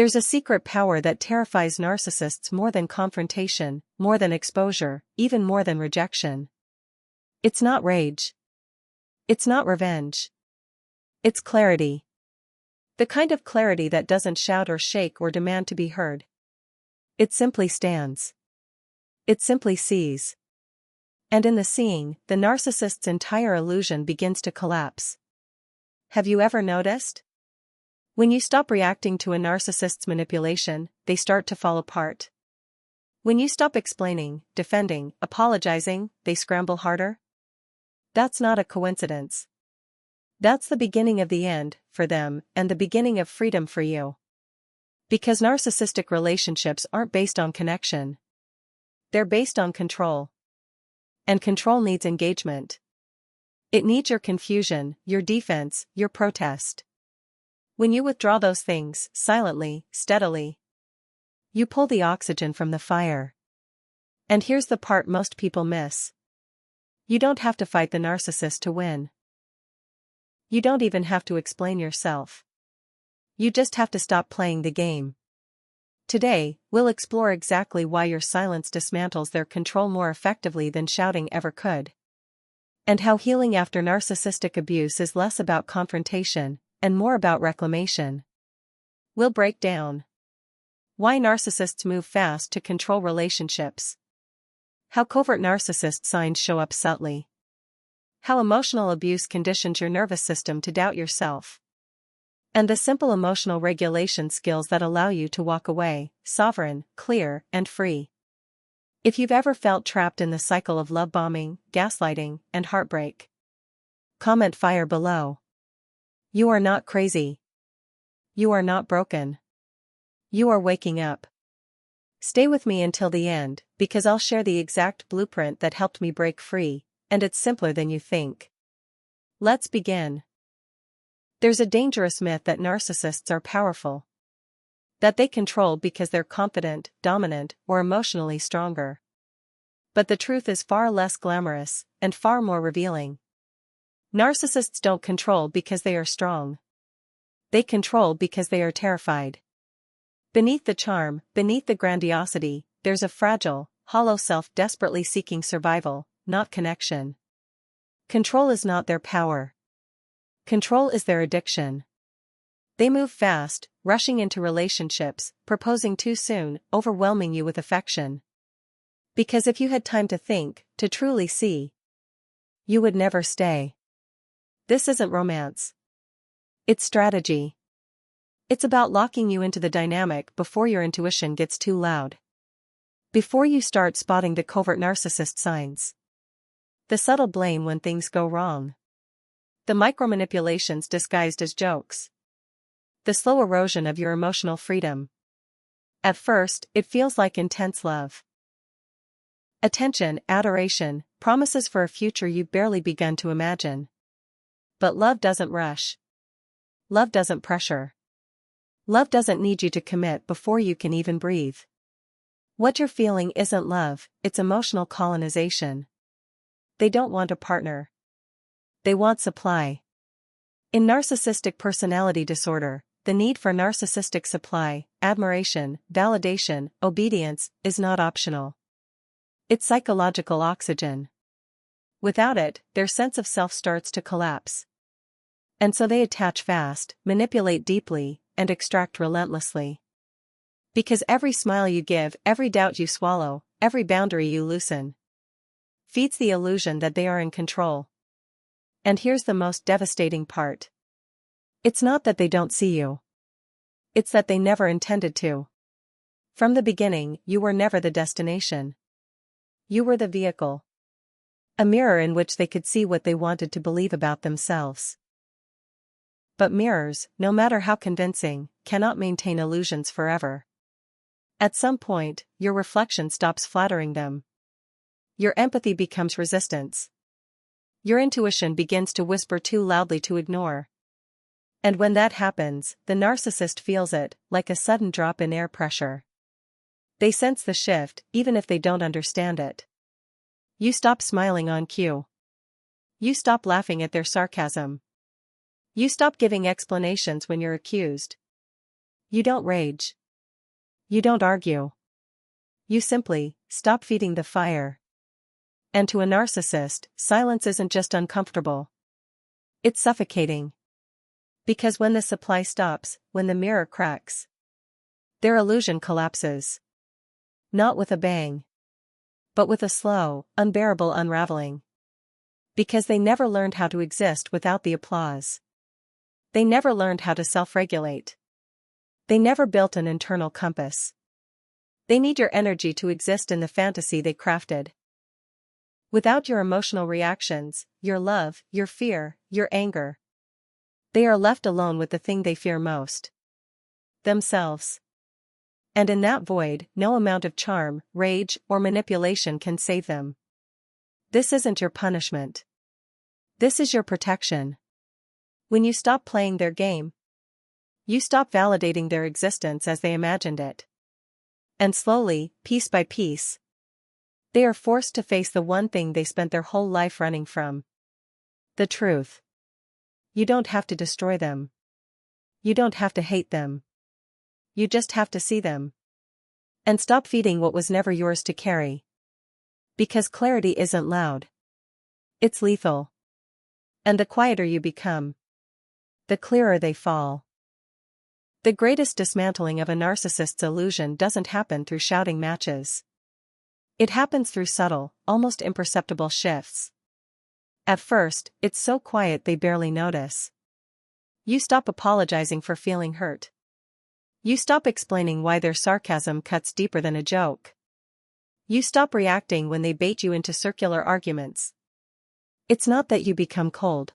There's a secret power that terrifies narcissists more than confrontation, more than exposure, even more than rejection. It's not rage. It's not revenge. It's clarity. The kind of clarity that doesn't shout or shake or demand to be heard. It simply stands. It simply sees. And in the seeing, the narcissist's entire illusion begins to collapse. Have you ever noticed? When you stop reacting to a narcissist's manipulation, they start to fall apart. When you stop explaining, defending, apologizing, they scramble harder. That's not a coincidence. That's the beginning of the end, for them, and the beginning of freedom for you. Because narcissistic relationships aren't based on connection. They're based on control. And control needs engagement. It needs your confusion, your defense, your protest. When you withdraw those things, silently, steadily, you pull the oxygen from the fire. And here's the part most people miss. You don't have to fight the narcissist to win. You don't even have to explain yourself. You just have to stop playing the game. Today, we'll explore exactly why your silence dismantles their control more effectively than shouting ever could. And how healing after narcissistic abuse is less about confrontation and more about reclamation. We'll break down why narcissists move fast to control relationships, how covert narcissist signs show up subtly, how emotional abuse conditions your nervous system to doubt yourself, and the simple emotional regulation skills that allow you to walk away, sovereign, clear, and free. If you've ever felt trapped in the cycle of love bombing, gaslighting, and heartbreak, comment fire below. You are not crazy. You are not broken. You are waking up. Stay with me until the end, because I'll share the exact blueprint that helped me break free, and it's simpler than you think. Let's begin. There's a dangerous myth that narcissists are powerful. That they control because they're confident, dominant, or emotionally stronger. But the truth is far less glamorous, and far more revealing. Narcissists don't control because they are strong. They control because they are terrified. Beneath the charm, beneath the grandiosity, there's a fragile, hollow self desperately seeking survival, not connection. Control is not their power. Control is their addiction. They move fast, rushing into relationships, proposing too soon, overwhelming you with affection. Because if you had time to think, to truly see, you would never stay. This isn't romance. It's strategy. It's about locking you into the dynamic before your intuition gets too loud. Before you start spotting the covert narcissist signs. The subtle blame when things go wrong. The micromanipulations disguised as jokes. The slow erosion of your emotional freedom. At first, it feels like intense love. Attention, adoration, promises for a future you've barely begun to imagine. But love doesn't rush. Love doesn't pressure. Love doesn't need you to commit before you can even breathe. What you're feeling isn't love, it's emotional colonization. They don't want a partner. They want supply. In narcissistic personality disorder, the need for narcissistic supply, admiration, validation, obedience, is not optional. It's psychological oxygen. Without it, their sense of self starts to collapse. And so they attach fast, manipulate deeply, and extract relentlessly. Because every smile you give, every doubt you swallow, every boundary you loosen, feeds the illusion that they are in control. And here's the most devastating part. It's not that they don't see you. It's that they never intended to. From the beginning, you were never the destination. You were the vehicle. A mirror in which they could see what they wanted to believe about themselves. But mirrors, no matter how convincing, cannot maintain illusions forever. At some point, your reflection stops flattering them. Your empathy becomes resistance. Your intuition begins to whisper too loudly to ignore. And when that happens, the narcissist feels it, like a sudden drop in air pressure. They sense the shift, even if they don't understand it. You stop smiling on cue. You stop laughing at their sarcasm. You stop giving explanations when you're accused. You don't rage. You don't argue. You simply stop feeding the fire. And to a narcissist, silence isn't just uncomfortable. It's suffocating. Because when the supply stops, when the mirror cracks, their illusion collapses. Not with a bang, but with a slow, unbearable unraveling. Because they never learned how to exist without the applause. They never learned how to self-regulate. They never built an internal compass. They need your energy to exist in the fantasy they crafted. Without your emotional reactions, your love, your fear, your anger, they are left alone with the thing they fear most. Themselves. And in that void, no amount of charm, rage, or manipulation can save them. This isn't your punishment. This is your protection. When you stop playing their game, you stop validating their existence as they imagined it. And slowly, piece by piece, they are forced to face the one thing they spent their whole life running from. The truth. You don't have to destroy them. You don't have to hate them. You just have to see them. And stop feeding what was never yours to carry. Because clarity isn't loud. It's lethal. And the quieter you become, the clearer they fall. The greatest dismantling of a narcissist's illusion doesn't happen through shouting matches. It happens through subtle, almost imperceptible shifts. At first, it's so quiet they barely notice. You stop apologizing for feeling hurt. You stop explaining why their sarcasm cuts deeper than a joke. You stop reacting when they bait you into circular arguments. It's not that you become cold.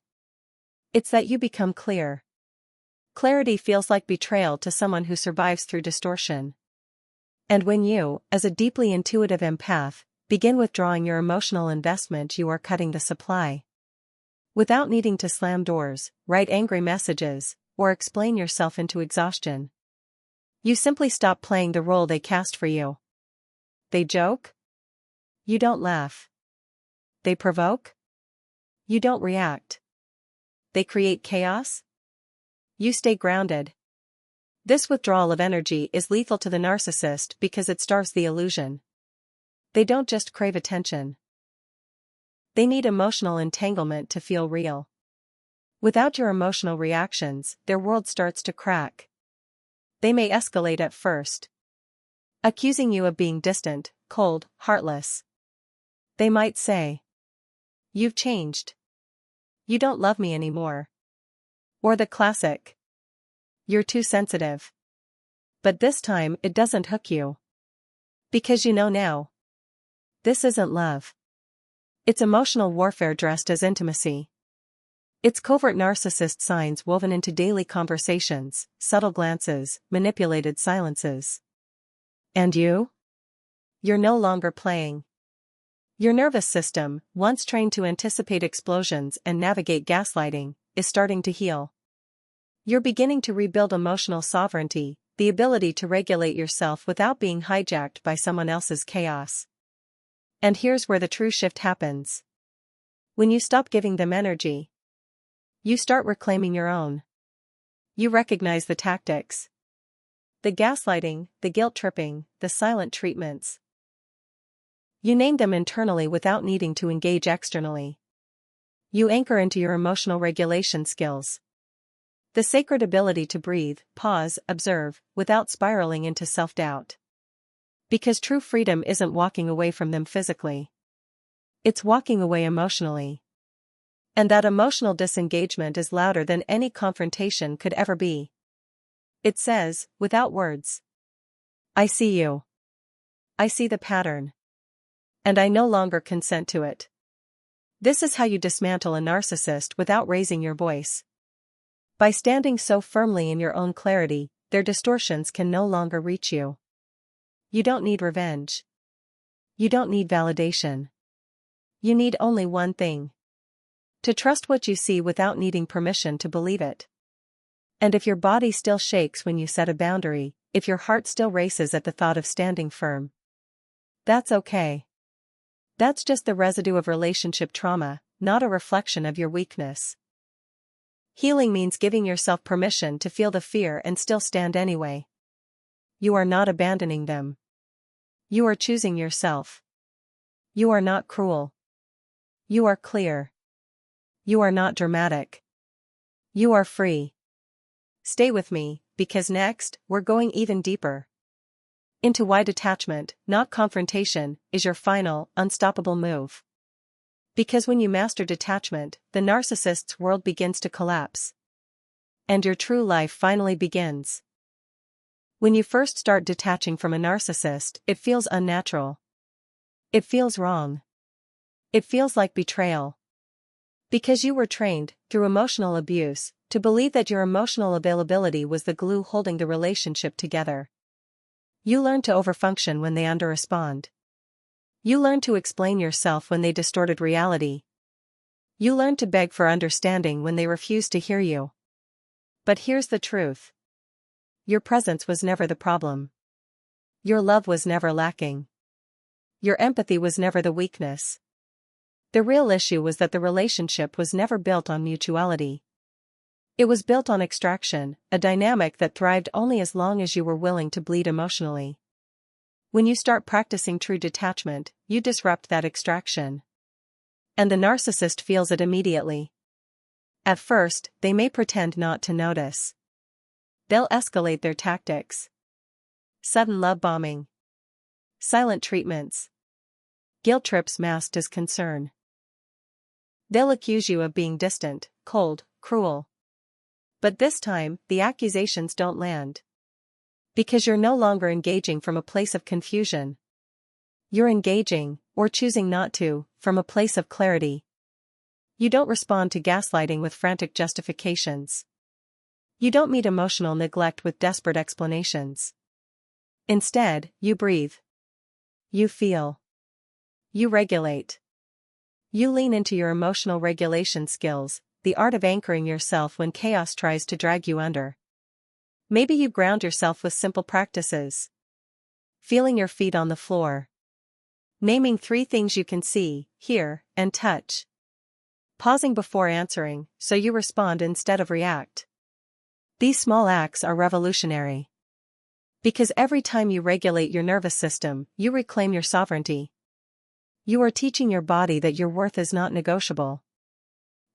It's that you become clear. Clarity feels like betrayal to someone who survives through distortion. And when you, as a deeply intuitive empath, begin withdrawing your emotional investment, you are cutting the supply. Without needing to slam doors, write angry messages, or explain yourself into exhaustion. You simply stop playing the role they cast for you. They joke? You don't laugh. They provoke? You don't react. They create chaos? You stay grounded. This withdrawal of energy is lethal to the narcissist because it starves the illusion. They don't just crave attention. They need emotional entanglement to feel real. Without your emotional reactions, their world starts to crack. They may escalate at first, accusing you of being distant, cold, heartless. They might say, "You've changed. You don't love me anymore." Or the classic, "You're too sensitive." But this time it doesn't hook you. Because you know now. This isn't love. It's emotional warfare dressed as intimacy. It's covert narcissist signs woven into daily conversations, subtle glances, manipulated silences. And you? You're no longer playing. Your nervous system, once trained to anticipate explosions and navigate gaslighting, is starting to heal. You're beginning to rebuild emotional sovereignty, the ability to regulate yourself without being hijacked by someone else's chaos. And here's where the true shift happens. When you stop giving them energy, you start reclaiming your own. You recognize the tactics. The gaslighting, the guilt-tripping, the silent treatments. You name them internally without needing to engage externally. You anchor into your emotional regulation skills. The sacred ability to breathe, pause, observe, without spiraling into self-doubt. Because true freedom isn't walking away from them physically. It's walking away emotionally. And that emotional disengagement is louder than any confrontation could ever be. It says, without words, "I see you. I see the pattern. And I no longer consent to it." This is how you dismantle a narcissist without raising your voice. By standing so firmly in your own clarity, their distortions can no longer reach you. You don't need revenge. You don't need validation. You need only one thing. To trust what you see without needing permission to believe it. And if your body still shakes when you set a boundary, if your heart still races at the thought of standing firm, that's okay. That's just the residue of relationship trauma, not a reflection of your weakness. Healing means giving yourself permission to feel the fear and still stand anyway. You are not abandoning them. You are choosing yourself. You are not cruel. You are clear. You are not dramatic. You are free. Stay with me, because next, we're going even deeper into why detachment, not confrontation, is your final, unstoppable move. Because when you master detachment, the narcissist's world begins to collapse. And your true life finally begins. When you first start detaching from a narcissist, it feels unnatural. It feels wrong. It feels like betrayal. Because you were trained, through emotional abuse, to believe that your emotional availability was the glue holding the relationship together. You learn to overfunction when they underrespond. You learn to explain yourself when they distorted reality. You learn to beg for understanding when they refuse to hear you. But here's the truth. Your presence was never the problem. Your love was never lacking. Your empathy was never the weakness. The real issue was that the relationship was never built on mutuality. It was built on extraction, a dynamic that thrived only as long as you were willing to bleed emotionally. When you start practicing true detachment, you disrupt that extraction. And the narcissist feels it immediately. At first, they may pretend not to notice. They'll escalate their tactics. Sudden love bombing. Silent treatments. Guilt trips masked as concern. They'll accuse you of being distant, cold, cruel. But this time, the accusations don't land. Because you're no longer engaging from a place of confusion. You're engaging, or choosing not to, from a place of clarity. You don't respond to gaslighting with frantic justifications. You don't meet emotional neglect with desperate explanations. Instead, you breathe. You feel. You regulate. You lean into your emotional regulation skills, the art of anchoring yourself when chaos tries to drag you under. Maybe you ground yourself with simple practices. Feeling your feet on the floor. Naming 3 things you can see, hear, and touch. Pausing before answering, so you respond instead of react. These small acts are revolutionary. Because every time you regulate your nervous system, you reclaim your sovereignty. You are teaching your body that your worth is not negotiable.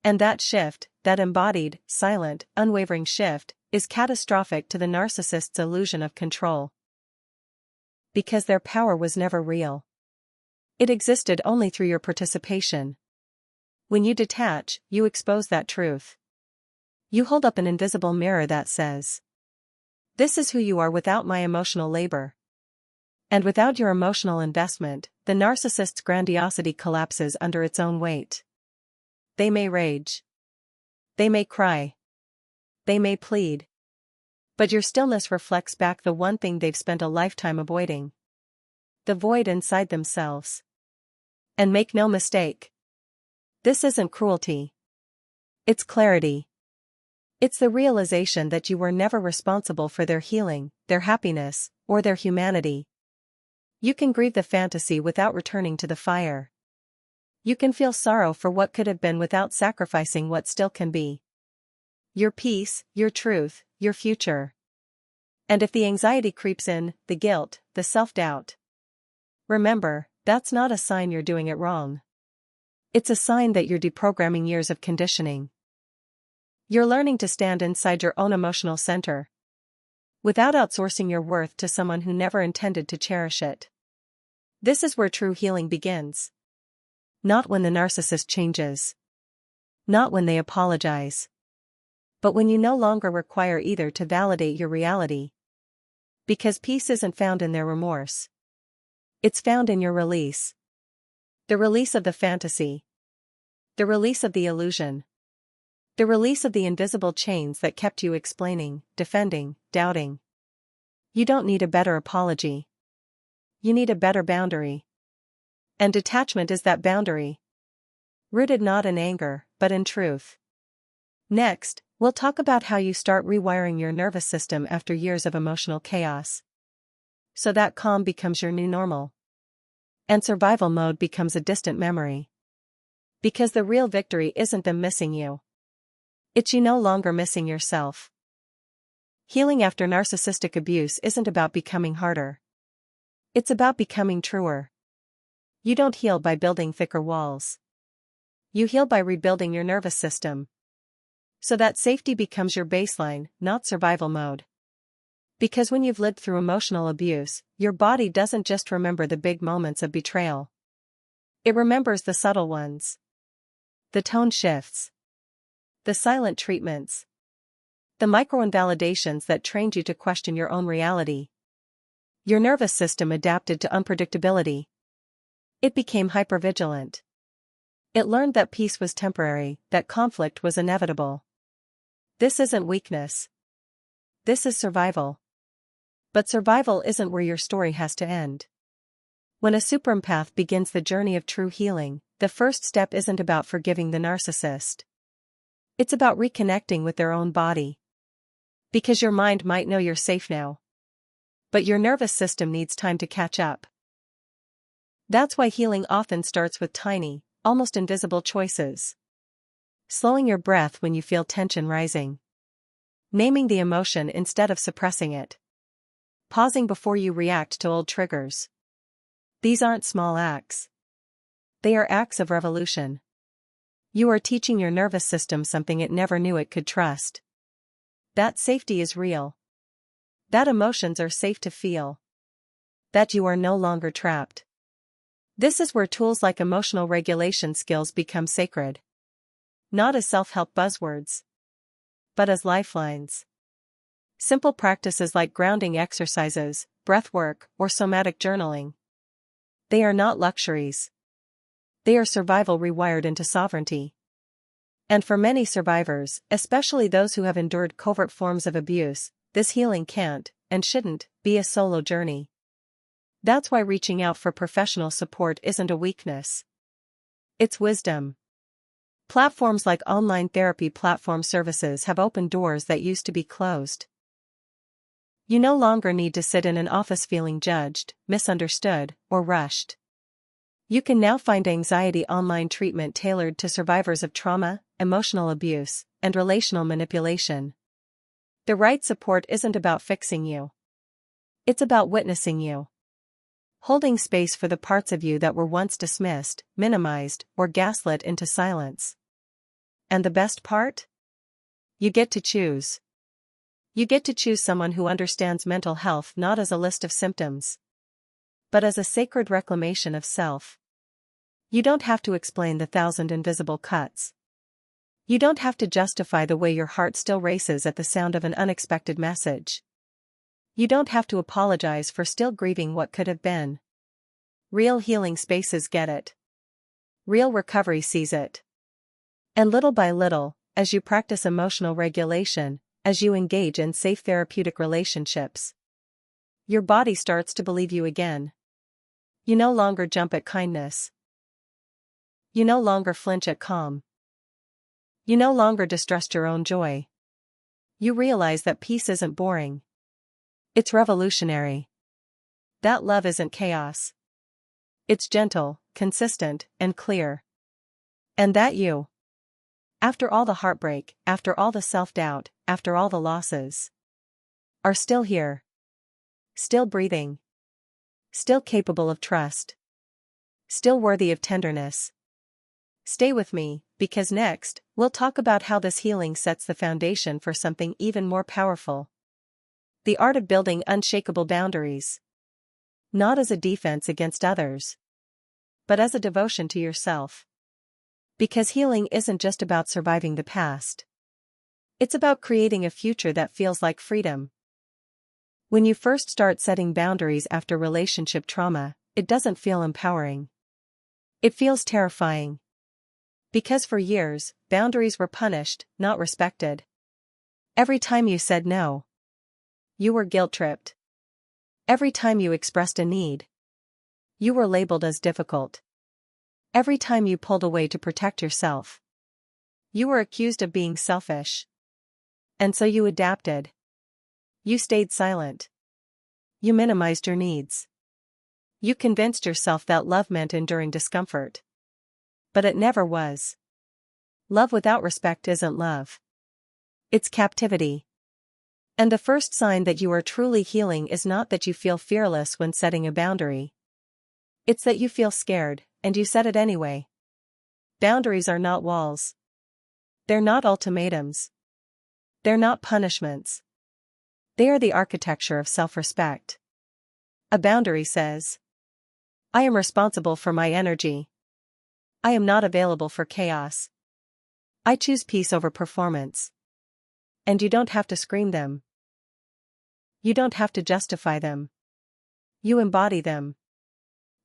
And that shift, that embodied, silent, unwavering shift, is catastrophic to the narcissist's illusion of control. Because their power was never real. It existed only through your participation. When you detach, you expose that truth. You hold up an invisible mirror that says, "This is who you are without my emotional labor." And without your emotional investment, the narcissist's grandiosity collapses under its own weight. They may rage. They may cry. They may plead. But your stillness reflects back the one thing they've spent a lifetime avoiding. The void inside themselves. And make no mistake. This isn't cruelty. It's clarity. It's the realization that you were never responsible for their healing, their happiness, or their humanity. You can grieve the fantasy without returning to the fire. You can feel sorrow for what could have been without sacrificing what still can be. Your peace, your truth, your future. And if the anxiety creeps in, the guilt, the self-doubt. Remember, that's not a sign you're doing it wrong. It's a sign that you're deprogramming years of conditioning. You're learning to stand inside your own emotional center. Without outsourcing your worth to someone who never intended to cherish it. This is where true healing begins. Not when the narcissist changes. Not when they apologize. But when you no longer require either to validate your reality. Because peace isn't found in their remorse. It's found in your release. The release of the fantasy. The release of the illusion. The release of the invisible chains that kept you explaining, defending, doubting. You don't need a better apology. You need a better boundary. And detachment is that boundary. Rooted not in anger, but in truth. Next, we'll talk about how you start rewiring your nervous system after years of emotional chaos. So that calm becomes your new normal. And survival mode becomes a distant memory. Because the real victory isn't them missing you. It's you no longer missing yourself. Healing after narcissistic abuse isn't about becoming harder. It's about becoming truer. You don't heal by building thicker walls. You heal by rebuilding your nervous system, so that safety becomes your baseline, not survival mode. Because when you've lived through emotional abuse, your body doesn't just remember the big moments of betrayal. It remembers the subtle ones. The tone shifts. The silent treatments. The micro-invalidations that trained you to question your own reality. Your nervous system adapted to unpredictability. It became hypervigilant. It learned that peace was temporary, that conflict was inevitable. This isn't weakness. This is survival. But survival isn't where your story has to end. When a superempath begins the journey of true healing, the first step isn't about forgiving the narcissist. It's about reconnecting with their own body. Because your mind might know you're safe now, but your nervous system needs time to catch up. That's why healing often starts with tiny, almost invisible choices. Slowing your breath when you feel tension rising. Naming the emotion instead of suppressing it. Pausing before you react to old triggers. These aren't small acts. They are acts of revolution. You are teaching your nervous system something it never knew it could trust. That safety is real. That emotions are safe to feel. That you are no longer trapped. This is where tools like emotional regulation skills become sacred. Not as self-help buzzwords, but as lifelines. Simple practices like grounding exercises, breath work, or somatic journaling. They are not luxuries. They are survival rewired into sovereignty. And for many survivors, especially those who have endured covert forms of abuse, this healing can't, and shouldn't, be a solo journey. That's why reaching out for professional support isn't a weakness. It's wisdom. Platforms like online therapy platform services have opened doors that used to be closed. You no longer need to sit in an office feeling judged, misunderstood, or rushed. You can now find anxiety online treatment tailored to survivors of trauma, emotional abuse, and relational manipulation. The right support isn't about fixing you. It's about witnessing you. Holding space for the parts of you that were once dismissed, minimized, or gaslit into silence. And the best part? You get to choose. You get to choose someone who understands mental health not as a list of symptoms, but as a sacred reclamation of self. You don't have to explain the 1,000 invisible cuts. You don't have to justify the way your heart still races at the sound of an unexpected message. You don't have to apologize for still grieving what could have been. Real healing spaces get it. Real recovery sees it. And little by little, as you practice emotional regulation, as you engage in safe therapeutic relationships, your body starts to believe you again. You no longer jump at kindness. You no longer flinch at calm. You no longer distrust your own joy. You realize that peace isn't boring. It's revolutionary. That love isn't chaos. It's gentle, consistent, and clear. And that you, after all the heartbreak, after all the self-doubt, after all the losses, are still here. Still breathing. Still capable of trust. Still worthy of tenderness. Stay with me, because next, we'll talk about how this healing sets the foundation for something even more powerful. The art of building unshakable boundaries. Not as a defense against others, but as a devotion to yourself. Because healing isn't just about surviving the past. It's about creating a future that feels like freedom. When you first start setting boundaries after relationship trauma, it doesn't feel empowering. It feels terrifying. Because for years, boundaries were punished, not respected. Every time you said no, you were guilt-tripped. Every time you expressed a need, you were labeled as difficult. Every time you pulled away to protect yourself, you were accused of being selfish. And so you adapted. You stayed silent. You minimized your needs. You convinced yourself that love meant enduring discomfort. But it never was. Love without respect isn't love. It's captivity. And the first sign that you are truly healing is not that you feel fearless when setting a boundary. It's that you feel scared, and you set it anyway. Boundaries are not walls. They're not ultimatums. They're not punishments. They are the architecture of self-respect. A boundary says, I am responsible for my energy. I am not available for chaos. I choose peace over performance. And you don't have to scream them. You don't have to justify them. You embody them.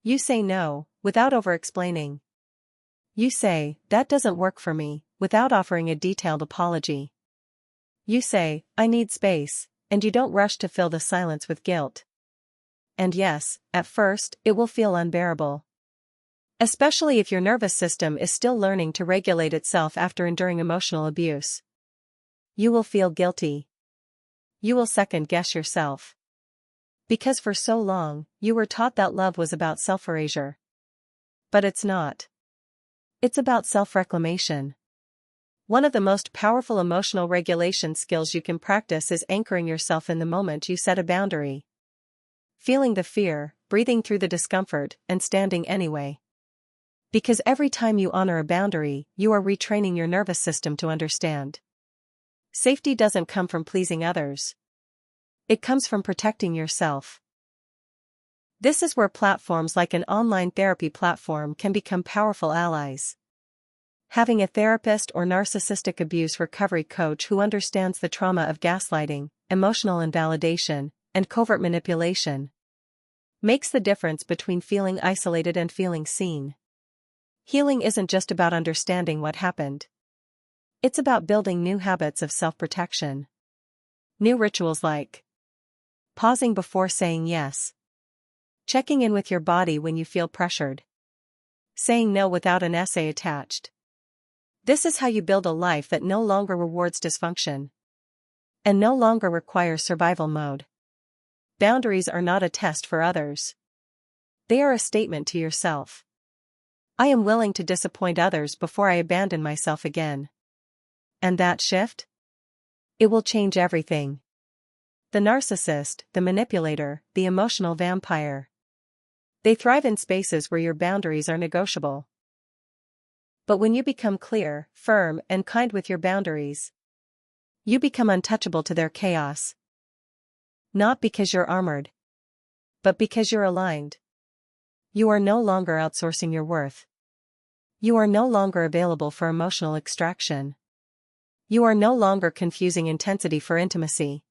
You say no, without over-explaining. You say, that doesn't work for me, without offering a detailed apology. You say, I need space, and you don't rush to fill the silence with guilt. And yes, at first, it will feel unbearable. Especially if your nervous system is still learning to regulate itself after enduring emotional abuse. You will feel guilty. You will second-guess yourself. Because for so long, you were taught that love was about self-erasure. But it's not. It's about self-reclamation. One of the most powerful emotional regulation skills you can practice is anchoring yourself in the moment you set a boundary. Feeling the fear, breathing through the discomfort, and standing anyway. Because every time you honor a boundary, you are retraining your nervous system to understand. Safety doesn't come from pleasing others. It comes from protecting yourself. This is where platforms like an online therapy platform can become powerful allies. Having a therapist or narcissistic abuse recovery coach who understands the trauma of gaslighting, emotional invalidation, and covert manipulation makes the difference between feeling isolated and feeling seen. Healing isn't just about understanding what happened. It's about building new habits of self-protection. New rituals like pausing before saying yes. Checking in with your body when you feel pressured. Saying no without an essay attached. This is how you build a life that no longer rewards dysfunction. And no longer requires survival mode. Boundaries are not a test for others. They are a statement to yourself. I am willing to disappoint others before I abandon myself again. And that shift? It will change everything. The narcissist, the manipulator, the emotional vampire. They thrive in spaces where your boundaries are negotiable. But when you become clear, firm, and kind with your boundaries, you become untouchable to their chaos. Not because you're armored, but because you're aligned. You are no longer outsourcing your worth. You are no longer available for emotional extraction. You are no longer confusing intensity for intimacy.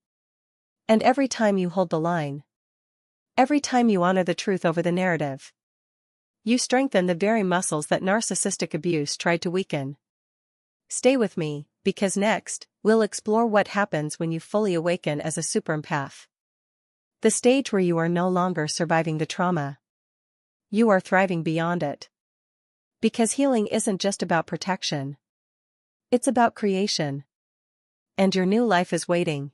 And every time you hold the line, every time you honor the truth over the narrative, you strengthen the very muscles that narcissistic abuse tried to weaken. Stay with me, because next, we'll explore what happens when you fully awaken as a superempath. The stage where you are no longer surviving the trauma. You are thriving beyond it. Because healing isn't just about protection. It's about creation. And your new life is waiting.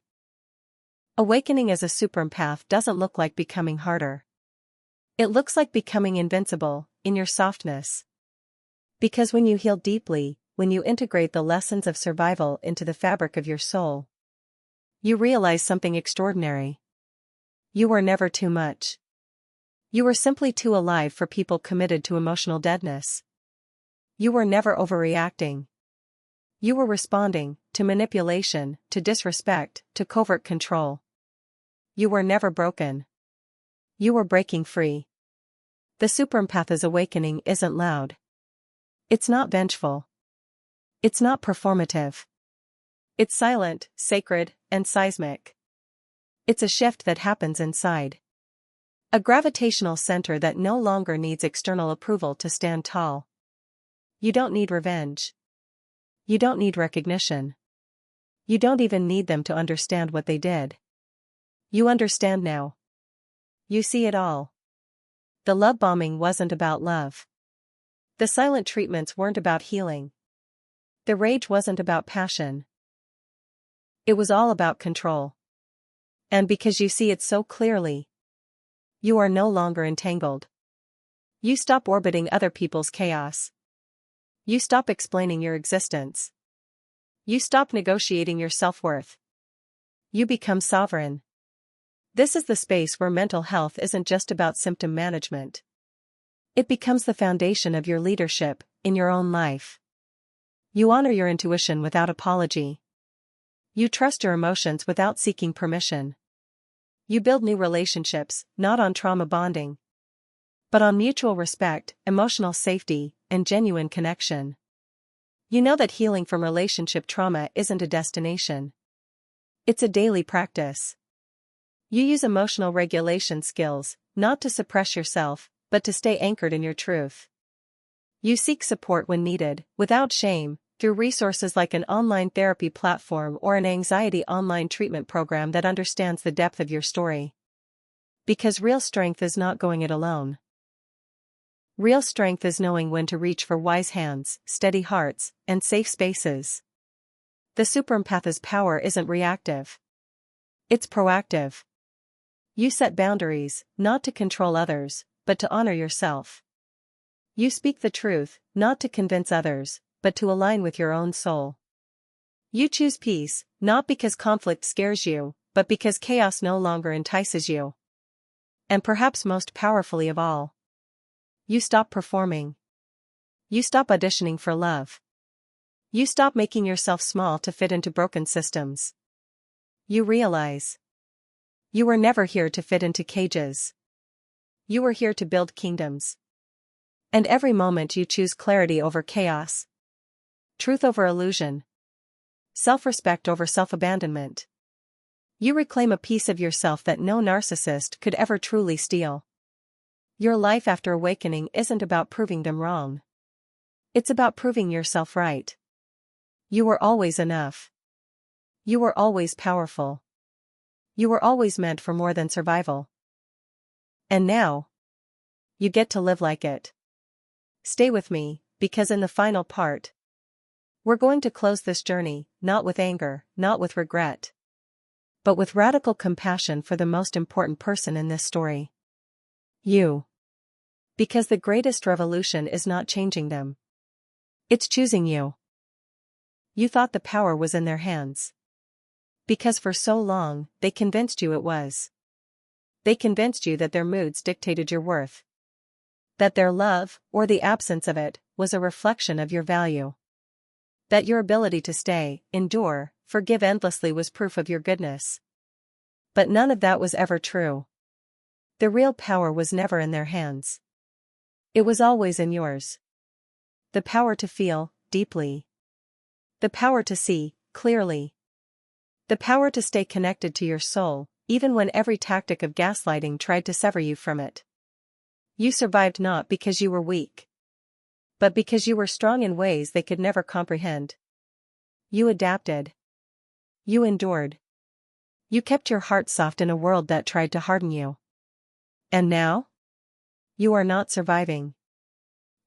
Awakening as a superempath doesn't look like becoming harder. It looks like becoming invincible, in your softness. Because when you heal deeply, when you integrate the lessons of survival into the fabric of your soul, you realize something extraordinary. You were never too much. You were simply too alive for people committed to emotional deadness. You were never overreacting. You were responding to manipulation, to disrespect, to covert control. You were never broken. You were breaking free. The superempath's awakening isn't loud. It's not vengeful. It's not performative. It's silent, sacred, and seismic. It's a shift that happens inside. A gravitational center that no longer needs external approval to stand tall. You don't need revenge. You don't need recognition. You don't even need them to understand what they did. You understand now. You see it all. The love bombing wasn't about love. The silent treatments weren't about healing. The rage wasn't about passion. It was all about control. And because you see it so clearly, you are no longer entangled. You stop orbiting other people's chaos. You stop explaining your existence. You stop negotiating your self-worth. You become sovereign. This is the space where mental health isn't just about symptom management. It becomes the foundation of your leadership in your own life. You honor your intuition without apology. You trust your emotions without seeking permission. You build new relationships, not on trauma bonding, but on mutual respect, emotional safety, and genuine connection. You know that healing from relationship trauma isn't a destination. It's a daily practice. You use emotional regulation skills, not to suppress yourself, but to stay anchored in your truth. You seek support when needed, without shame, through resources like an online therapy platform or an anxiety online treatment program that understands the depth of your story. Because real strength is not going it alone. Real strength is knowing when to reach for wise hands, steady hearts, and safe spaces. The superempath's power isn't reactive. It's proactive. You set boundaries, not to control others, but to honor yourself. You speak the truth, not to convince others, but to align with your own soul. You choose peace, not because conflict scares you, but because chaos no longer entices you. And perhaps most powerfully of all, you stop performing. You stop auditioning for love. You stop making yourself small to fit into broken systems. You realize you were never here to fit into cages. You were here to build kingdoms. And every moment you choose clarity over chaos, truth over illusion, self-respect over self-abandonment. You reclaim a piece of yourself that no narcissist could ever truly steal. Your life after awakening isn't about proving them wrong. It's about proving yourself right. You were always enough. You were always powerful. You were always meant for more than survival. And now, you get to live like it. Stay with me, because in the final part, we're going to close this journey, not with anger, not with regret, but with radical compassion for the most important person in this story. You. Because the greatest revolution is not changing them. It's choosing you. You thought the power was in their hands. Because for so long, they convinced you it was. They convinced you that their moods dictated your worth. That their love, or the absence of it, was a reflection of your value. That your ability to stay, endure, forgive endlessly was proof of your goodness. But none of that was ever true. The real power was never in their hands. It was always in yours. The power to feel, deeply. The power to see, clearly. The power to stay connected to your soul, even when every tactic of gaslighting tried to sever you from it. You survived not because you were weak, but because you were strong in ways they could never comprehend. You adapted. You endured. You kept your heart soft in a world that tried to harden you. And now? You are not surviving.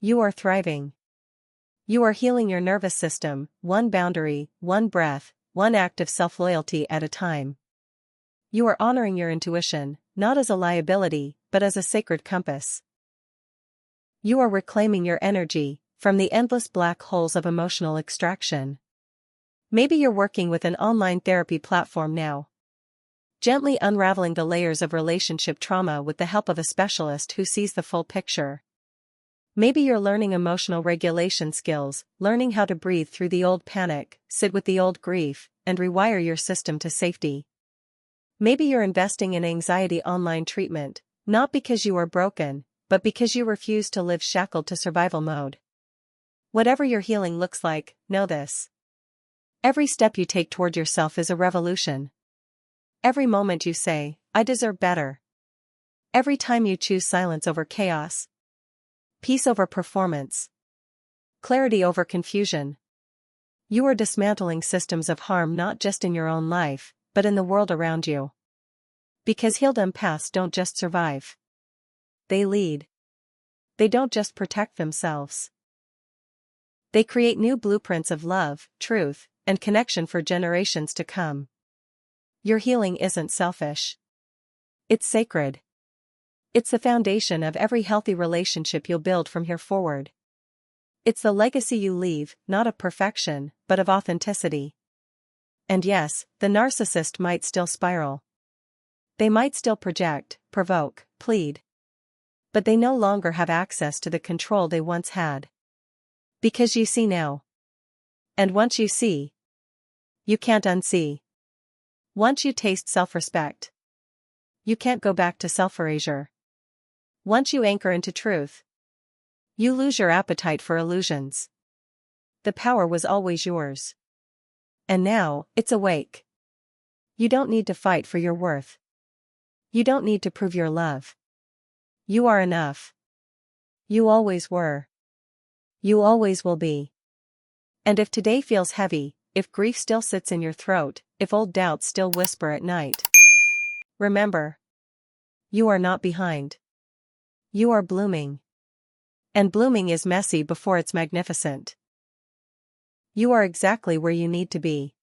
You are thriving. You are healing your nervous system, one boundary, one breath, one act of self-loyalty at a time. You are honoring your intuition, not as a liability, but as a sacred compass. You are reclaiming your energy from the endless black holes of emotional extraction. Maybe you're working with an online therapy platform now, gently unraveling the layers of relationship trauma with the help of a specialist who sees the full picture. Maybe you're learning emotional regulation skills, learning how to breathe through the old panic, sit with the old grief, and rewire your system to safety. Maybe you're investing in anxiety online treatment, not because you are broken, but because you refuse to live shackled to survival mode. Whatever your healing looks like, know this. Every step you take toward yourself is a revolution. Every moment you say, I deserve better. Every time you choose silence over chaos. Peace over performance. Clarity over confusion. You are dismantling systems of harm not just in your own life, but in the world around you. Because healed empaths don't just survive. They lead. They don't just protect themselves. They create new blueprints of love, truth, and connection for generations to come. Your healing isn't selfish. It's sacred. It's the foundation of every healthy relationship you'll build from here forward. It's the legacy you leave, not of perfection, but of authenticity. And yes, the narcissist might still spiral. They might still project, provoke, plead. But they no longer have access to the control they once had. Because you see now. And once you see, you can't unsee. Once you taste self-respect, you can't go back to self-erasure. Once you anchor into truth, you lose your appetite for illusions. The power was always yours. And now, it's awake. You don't need to fight for your worth. You don't need to prove your love. You are enough. You always were. You always will be. And if today feels heavy, if grief still sits in your throat, if old doubts still whisper at night, remember, you are not behind. You are blooming. And blooming is messy before it's magnificent. You are exactly where you need to be.